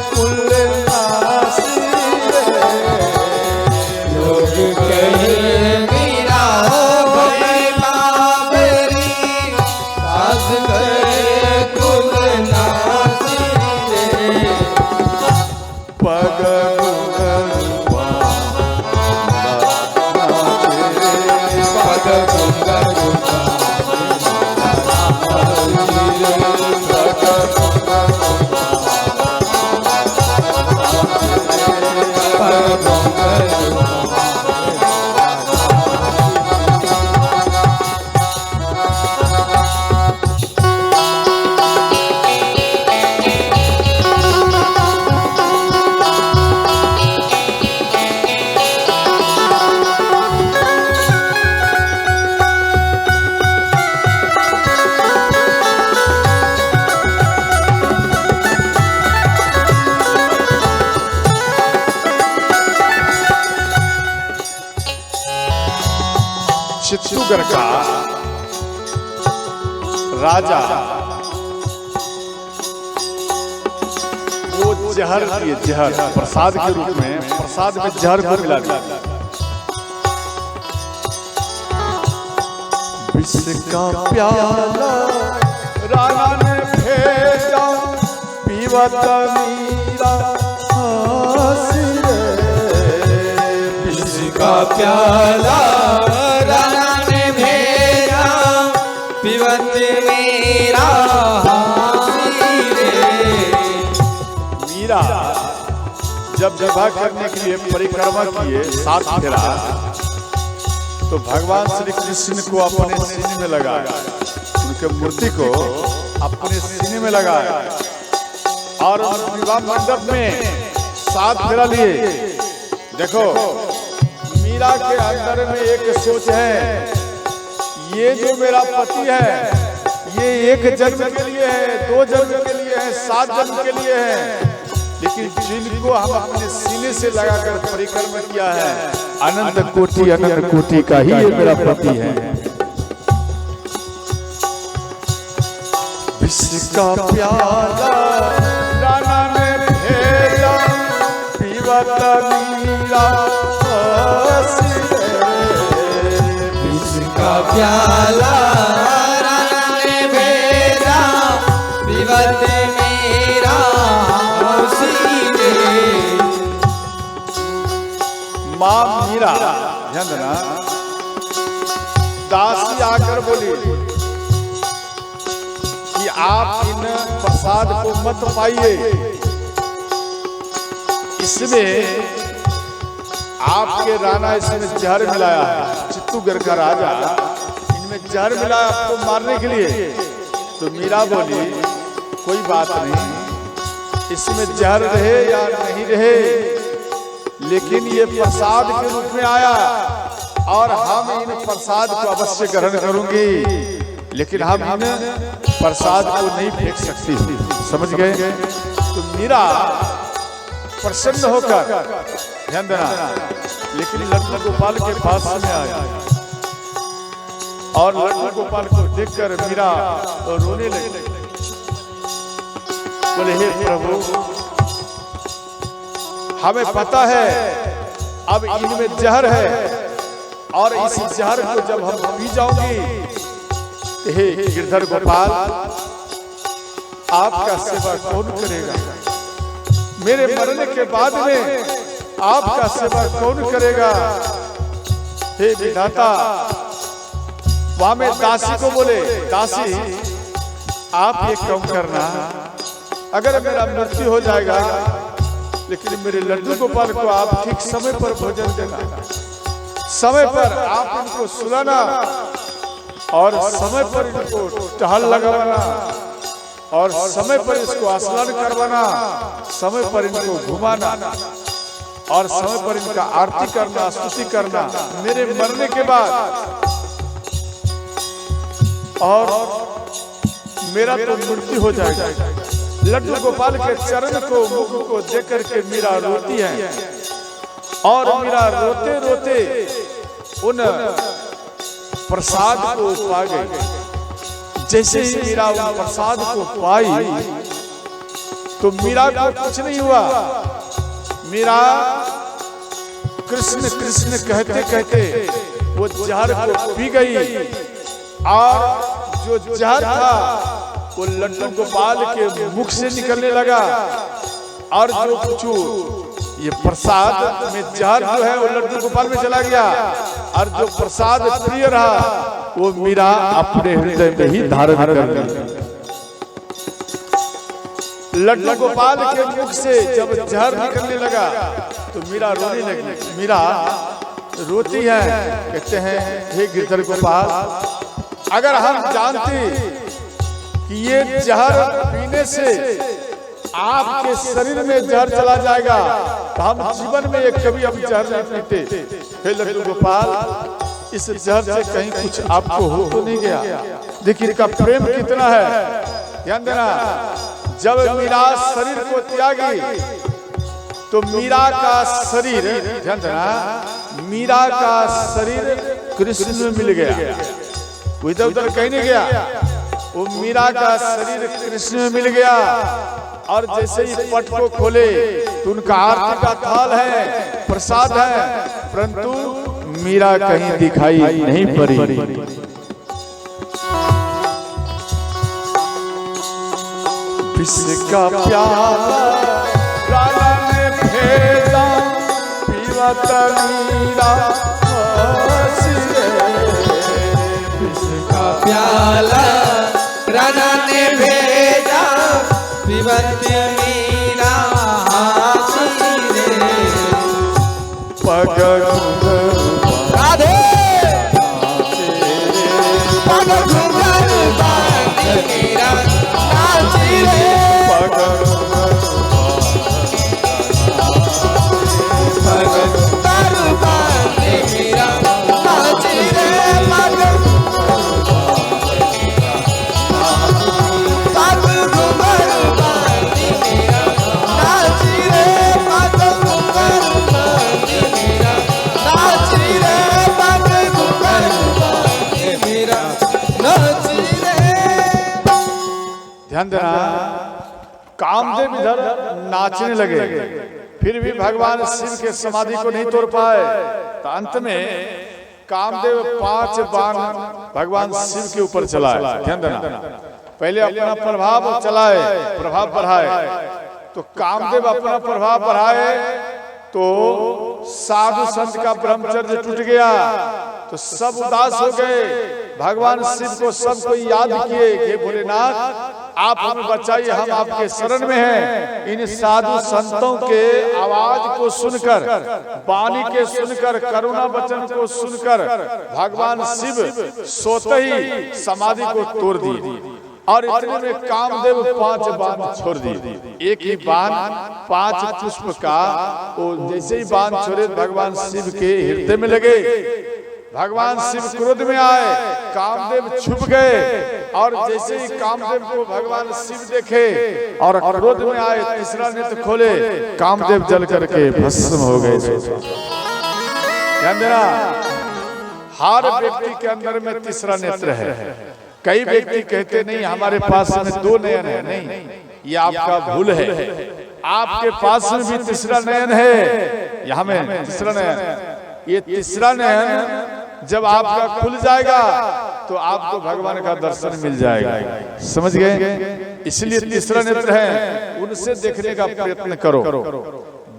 कुल नासी रे, लोग कहे मीरा भय बाबरी, सास कहे कुल नासी रे। पग चित्तूगढ़ का राजा वो जहर दिए, जहर प्रसाद के रूप में, प्रसाद में जहर को मिला दिया। विष का प्याला राना ने भेजा पीवत मीरा हंसी रे। विष का प्याला राना ने भेजा पीवत मीरा हंसी रे। मीरा जब विवाह करने के लिए परिक्रमा किए 7 फेरा, तो भगवान श्री कृष्ण को अपने सीने में लगाया, उनके मूर्ति को अपने सीने में लगाया और विवाह मंडप में 7 फेरा लिए। देखो मीरा के अंदर में एक सोच है, ये जो मेरा पति है ये 1 जन्म के लिए है, 2 जन्म के लिए है, 7 जन्म के लिए है, लेकिन जिनको हम अपने सीने से लगाकर परिक्रमा किया है अनंत कोटि का ही ये मेरा पति है। विष का प्याला राना ने भेजा पीवत मीरा हंसी रे। विष का प्याला राना ने भेजा पीवत मीरा हंसी रे। माँ मीरा ध्यान देना, दासी आकर बोली कि आप इन प्रसाद को मत पाइए, इसमें आपके राणा इसमें जहर मिलाया है, चित्तूगढ़ का राजा इनमें जहर मिलाया आपको मारने के लिए। तो मीरा बोली कोई बात नहीं, इसमें जहर रहे या नहीं रहे, लेकिन ये प्रसाद के रूप में आया और हम इन प्रसाद को अवश्य ग्रहण करूंगी, लेकिन हम इन प्रसाद को नहीं फेंक सकती। समझ गए? तो मीरा प्रसन्न होकर ध्यान देना, लेकिन लड्डू गोपाल के पास में आया और लड्डू गोपाल को देखकर मीरा रोने लगी। बोले हे प्रभु, हमें पता है अब इनमें जहर है और इस जहर को जब हम पी जाओगी, हे गिरधर गोपाल आपका सेवा कौन करेगा? मेरे मरने के बाद में आपका सेवा कौन करेगा? हे विधाता। वहां में दासी को बोले, दासी आप ये कम करना, अगर मेरा मृत्यु हो जाएगा लेकिन मेरे लड्डू गोपाल को आप ठीक समय पर भोजन देना, समय पर आप इनको सुलाना और समय पर इनको टहल लगाना और समय पर इसको स्नान करवाना, समय पर इनको घुमाना और समय पर इनका आरती करना, स्तुति करना मेरे मरने के बाद। और मेरा तो मृत्यु हो जाएगा। लड्डू गोपाल के चरण को, मुख को देख करके मीरा रोती है और मीरा रोते रोते उन प्रसाद को पा गई। जैसे ही मीरा उन प्रसाद को पाई तो मीरा को कुछ नहीं हुआ। मीरा कृष्ण कृष्ण कहते कहते वो जहर को पी गई और जो जहर था वो लड्डू गोपाल के मुख से निकलने लगा और जो कुछ ये प्रसाद में जहर जो है वो लड्डू गोपाल में चला गया और जो प्रसाद प्रिय रहा वो मीरा अपने हृदय में ही धारण कर ली। लड्डू गोपाल के मुख से जब जहर निकलने लगा तो मीरा रोने लगी। मीरा रोती है, कहते हैं हे गिरधर गोपाल, अगर हम जानते कि ये जहर पीने से आपके शरीर में जहर चला जाएगा तो हम जीवन में कभी अब जहर नहीं पीते। हे लड्डू गोपाल, इस जहर से कहीं कुछ आपको हो तो नहीं गया? देखिए इनका प्रेम कितना है, ध्यान देना। जब मीरा शरीर को त्यागी तो मीरा का शरीर, ध्यान देना, मीरा का शरीर कृष्ण में मिल गया, वो इधर उधर कहीं नहीं गया। वो मीरा का शरीर कृष्ण में मिल गया और जैसे ही पट को खोले तो उनका आरती का थाल है, प्रसाद है, परंतु मीरा कहीं दिखाई नहीं पड़ी। विष का प्याला राजा ने भेजा पीवत मीरा हंसी रे। विष का प्याला राजा ने भेजा पीवत मीरा हंसी रे। पग राधे पग घुंघर बांध मीरा नाची रे। पग पग घुंघर बांध मीरा नाची रे। पग घुंघर बांध मीरा नाची रे। पग घुंघर बांध मीरा नाची रे। पग घुंघर बांध मीरा नाची रे। ध्यान देना, कामदेव इधर नाचने लगे, फिर भी भगवान शिव के समाधि को नहीं तोड़ पाए। तो अंत में कामदेव 5 बाण भगवान शिव के ऊपर चलाए। ध्यान देना, पहले अपना प्रभाव चलाए, प्रभाव बढ़ाए। तो कामदेव अपना प्रभाव बढ़ाए तो साधु संत का ब्रह्मचर्य टूट गया, तो सब उदास हो गए। भगवान शिव को सबको याद किए कि भोलेनाथ आप हमें बचाइए, हम आपके शरण में हैं। इन साधु संतों के आवाज को सुनकर, वाणी के सुनकर, करुणा वचन को सुनकर भगवान शिव सोते ही समाधि को तोड़ दी और इतने में कामदेव 5 बाण छोड़ दिए। एक ही बाण 5 पुष्प का, वो जैसे ही बाण छोड़े भगवान शिव के हृदय में लगे। भगवान शिव क्रोध में आए, कामदेव छुप गए और जैसे ही कामदेव को भगवान शिव देखे और क्रोध में आए, तीसरा नेत्र खोले, कामदेव जल करके भस्म हो गए। ध्यान देना, हर व्यक्ति के अंदर में तीसरा नेत्र है। कई व्यक्ति कहते नहीं हमारे पास में 2 नयन है। नहीं, ये आपका भूल है। आपके पास में भी तीसरा नयन है। यहाँ में तीसरा नयन, ये तीसरा नयन जब आपका खुल जाएगा तो आपको भगवान का दर्शन मिल जाएगा। समझ गए? इसलिए तीसरा नेत्र है, उनसे देखने का प्रयत्न करो।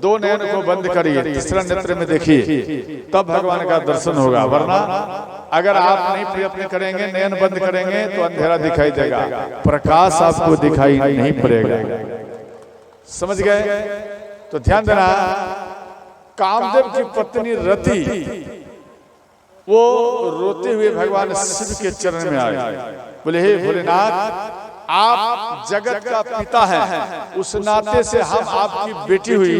2 नयन को बंद करिए, तीसरा नेत्र में देखिए, तब भगवान का दर्शन होगा। वरना अगर आप नहीं प्रयत्न करेंगे, नयन बंद करेंगे तो अंधेरा दिखाई देगा, प्रकाश आपको दिखाई नहीं पड़ेगा। समझ गए? तो ध्यान देना, कामदेव की पत्नी रति वो रोते हुए भगवान शिव के चरण में आए, बोले हे भोलेनाथ, आप जगत का पिता हैं, उस नाते से हम आपकी बेटी हुई,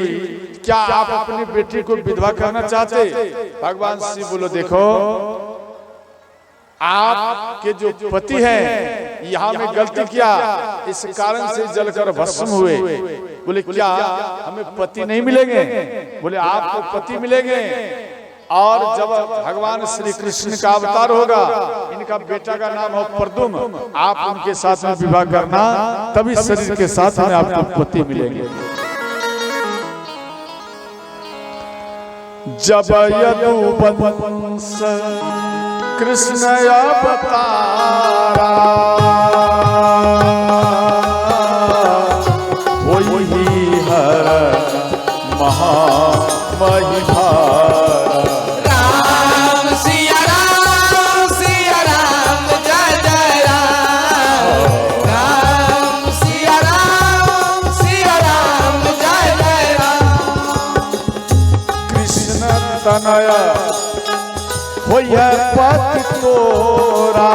क्या आप अपनी बेटी को विधवा करना चाहते? भगवान शिव बोलो देखो, आपके जो पति हैं यहाँ में गलती किया, इस कारण से जलकर भस्म हुए। बोले क्या हमें पति नहीं मिलेंगे? बोले आपको पति मिलेंगे, और जब भगवान श्री कृष्ण का अवतार होगा, इनका बेटा का नाम हो प्रद्युम, आप उनके साथ में विवाह करना, तभी शरीर के साथ में आपको पति मिलेंगे। जब यदुवंश कृष्ण अवतारा, वही हर महामहिभारा। राम सिया राम जय जय राम। राम सिया राम जय जय राम। कृष्ण तनया होय पति तोरा,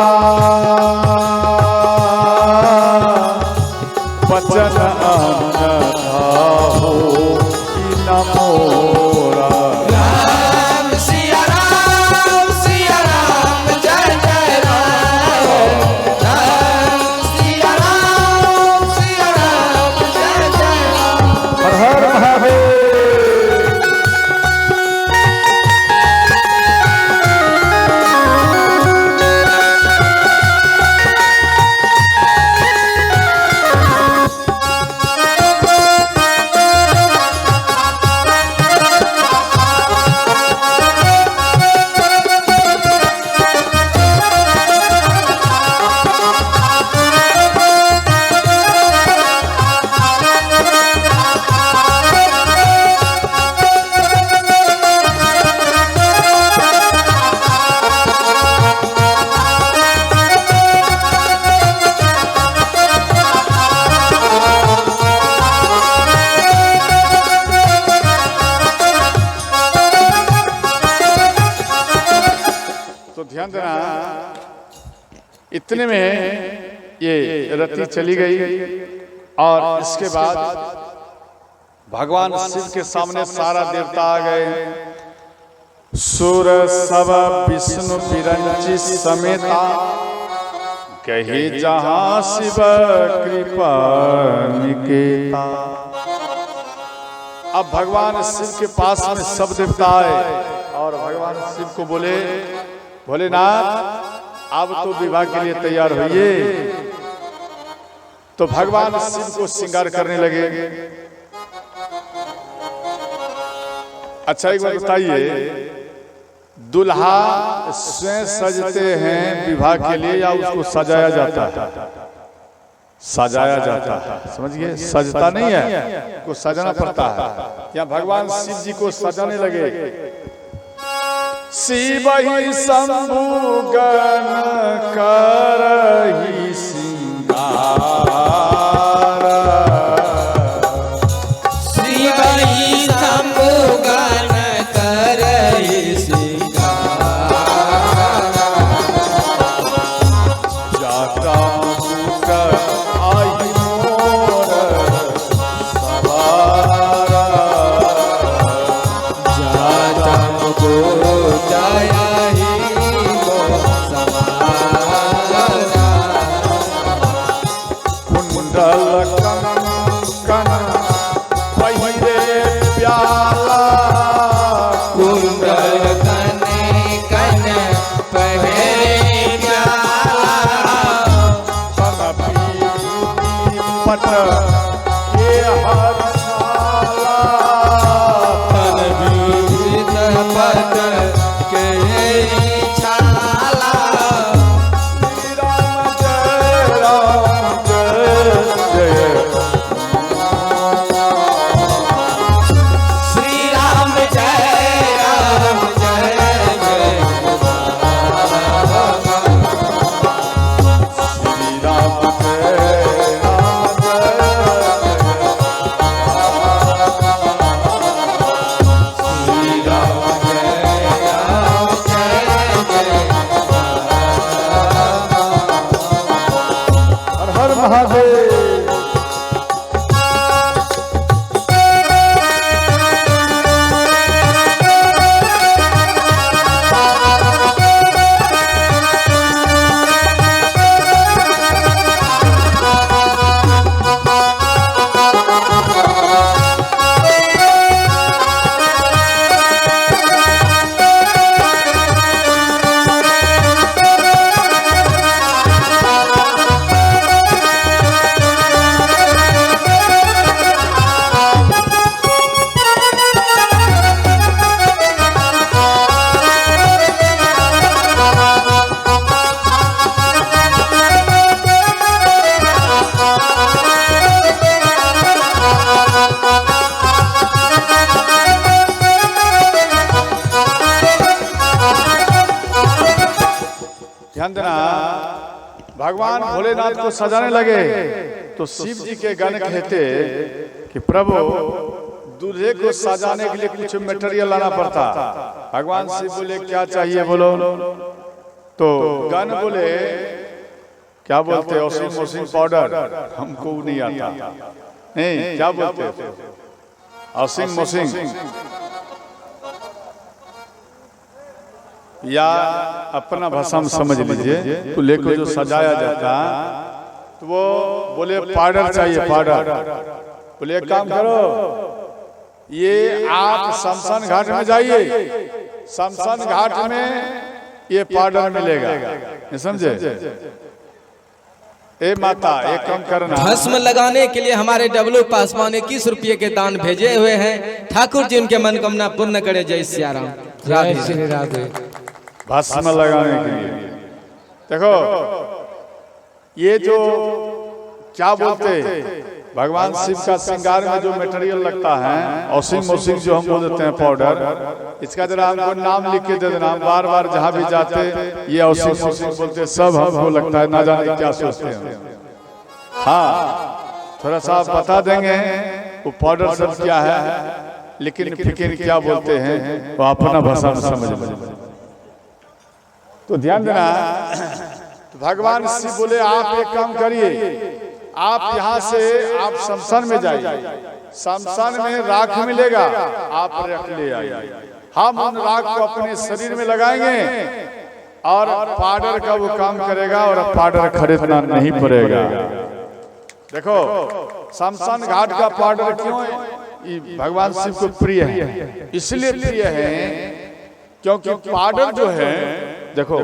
बचन अन्नथा हो कि न मोरा। राम सिया राम जय जय राम। राम सिया राम जय जय राम। हर हर महादेव। तो ध्यान देना, इतने में ये रति चली गई और इसके बाद भगवान शिव के सामने सारा देवता आ गए। सुर सब विष्णु विरंची समेता, कहे जहां शिव कृपा निकेता। अब भगवान शिव के पास में सब देवता आए और भगवान शिव को बोले, भोलेनाथ अब तो विवाह के लिए तैयार होइए। तो भगवान शिव को श्रृंगार करने लगे। अच्छा एक बात बताइए, दुल्हा स्वयं सजते हैं विवाह के लिए या उसको सजाया जाता है? सजाया जाता है, समझिए, सजता नहीं है, को सजाना पड़ता है। या भगवान शिव जी को सजाने लगे। शिव ही शंभु गण करहि श्रृंगार, शिव ही शंभु गण करहि श्रृंगार, जाता मुख आई मोर सवारा, जाता मुको जाया ही को समारा, कुंडल कंकण पहिरे प्याला, कुंडल कने कन पहरे प्याला, पट के हरसाला, तन बीत पट के छाला, श्री राम जय राम जय जय, श्री राम जय राम जय जय, श्री राम जय राम श्री राम जय राम जय जय, हर हर महादेव। ध्यान देना, भगवान भोलेनाथ को सजाने लगे तो शिव जी के गाने कहते कि प्रभु दूल्हे को सजाने के लिए कुछ मटेरियल लाना पड़ता। भगवान शिव बोले क्या चाहिए बोलो? तो गान बोले क्या बोलते, ऑसिंग मोसिंग पाउडर, हमको नहीं आता। नहीं, क्या बोलते ऑसिंग मोसिंग, या अपना भाषा में समझ लीजिए, तो लेकर जो सजाया जाता तो वो बोले पाउडर चाहिए, पाउडर। बोले एक काम करो, ये आप शमशान घाट में जाइए, शमशान घाट में ये पाउडर मिलेगा, समझे? ए माता एक काम करना, भस्म लगाने के लिए हमारे डब्लू पासवान 21 रुपये के दान भेजे हुए हैं। ठाकुर जी उनके मनोकामना पूर्ण करे। जय सिया राम, जय श्री राधे। भस्म लगाने के लिए देखो, ये जो क्या बोलते भगवान शिव का श्रृंगार में जो मटेरियल लगता है, ऑसिंग मोसिंग जो हम बोल देते हैं पाउडर, इसका जरा हमको नाम लिख के दे देना। हम बार बार जहाँ भी जाते ये ऑसिंग मोसिंग बोलते, सब हमको लगता है ना जाने क्या सोचते हैं। हाँ, थोड़ा सा आप बता देंगे वो पाउडर सब क्या है, लेकिन फिकिर क्या बोलते हैं वो अपना भाषा में समझ। तो ध्यान देना, तो भगवान शिव बोले आप एक काम करिए, आप यहाँ से आप शमशान में जाइए, शमशान में राख मिलेगा, आप रख ले आइए, हम उन राख को अपने शरीर में लगाएंगे और पाउडर का वो काम करेगा और पाउडर खरीदना नहीं पड़ेगा। देखो शमशान घाट का पाउडर क्यों है? ये भगवान शिव को प्रिय है, इसलिए प्रिय है क्योंकि पाउडर जो है, देखो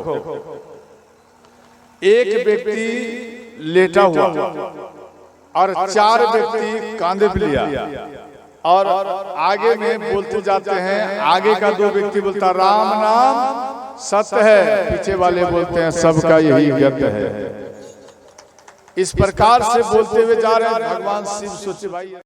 एक व्यक्ति लेटा हुआ और 4 व्यक्ति कांधे पे लिया और आगे में बोलते जाते हैं, आगे का 2 व्यक्ति बोलता राम नाम सत्य है, पीछे वाले बोलते हैं सबका यही गत है। इस प्रकार से बोलते हुए जा रहे हैं। भगवान शिव सोचे भाई